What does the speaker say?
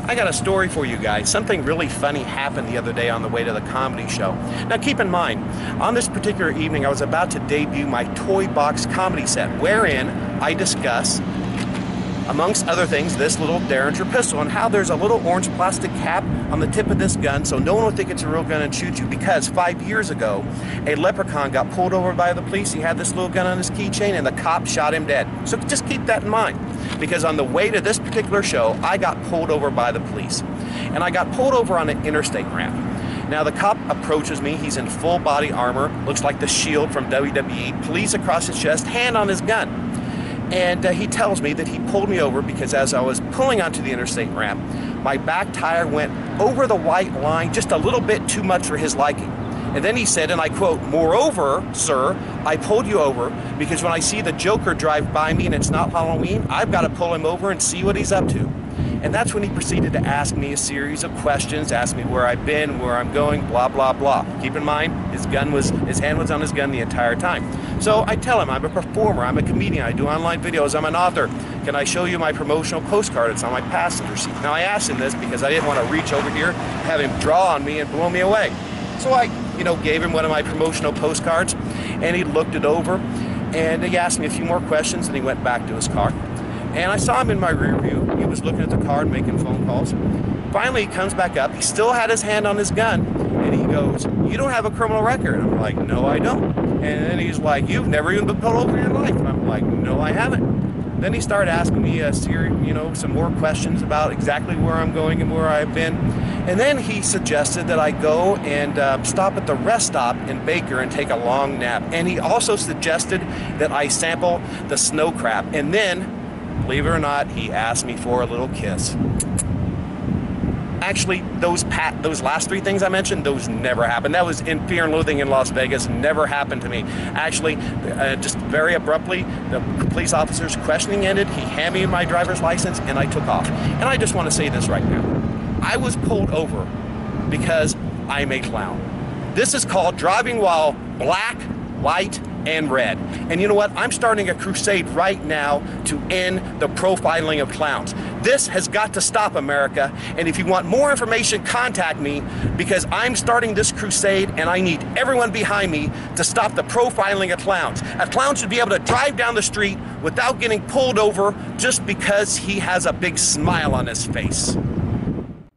I got a story for you guys. Something really funny happened the other day on the way to the comedy show. Now keep in mind, on this particular evening I was about to debut my toy box comedy set, wherein I discuss, amongst other things, this little Derringer pistol and how there's a little orange plastic cap on the tip of this gun so no one will think it's a real gun and shoot you, because 5 years ago a leprechaun got pulled over by the police. He had this little gun on his keychain and the cop shot him dead. So just keep that in mind, because on the way to this particular show I got pulled over by the police, and I got pulled over on an interstate ramp. Now the cop approaches me. He's in full body armor, looks like the Shield from WWE, police across his chest, hand on his gun. And he tells me that he pulled me over because as I was pulling onto the interstate ramp, my back tire went over the white line just a little bit too much for his liking. And then he said, and I quote, "Moreover, sir, I pulled you over because when I see the Joker drive by me and it's not Halloween, I've got to pull him over and see what he's up to." And that's when he proceeded to ask me a series of questions, ask me where I've been, where I'm going, blah, blah, blah. Keep in mind, his hand was on his gun the entire time. So I tell him, I'm a performer, I'm a comedian, I do online videos, I'm an author. Can I show you my promotional postcard? It's on my passenger seat. Now I asked him this because I didn't want to reach over here, have him draw on me and blow me away. So I, gave him one of my promotional postcards, and he looked it over, and he asked me a few more questions, and he went back to his car. And I saw him in my rear view. He was looking at the car and making phone calls. Finally, he comes back up. He still had his hand on his gun. And he goes, "You don't have a criminal record." I'm like, "No, I don't." And then he's like, "You've never even been pulled over in your life." And I'm like, "No, I haven't." Then he started asking me a series, some more questions about exactly where I'm going and where I've been. And then he suggested that I go and stop at the rest stop in Baker and take a long nap. And he also suggested that I sample the snow crab. And then, believe it or not, he asked me for a little kiss. Actually, those last three things I mentioned, those never happened. That was in Fear and Loathing in Las Vegas. Never happened to me. Actually, just very abruptly, the police officer's questioning ended. He handed me my driver's license, and I took off. And I just want to say this right now. I was pulled over because I'm a clown. This is called driving while black, white, and red. And you know what? I'm starting a crusade right now to end the profiling of clowns. This has got to stop, America. And if you want more information, contact me, because I'm starting this crusade and I need everyone behind me to stop the profiling of clowns. A clown should be able to drive down the street without getting pulled over just because he has a big smile on his face.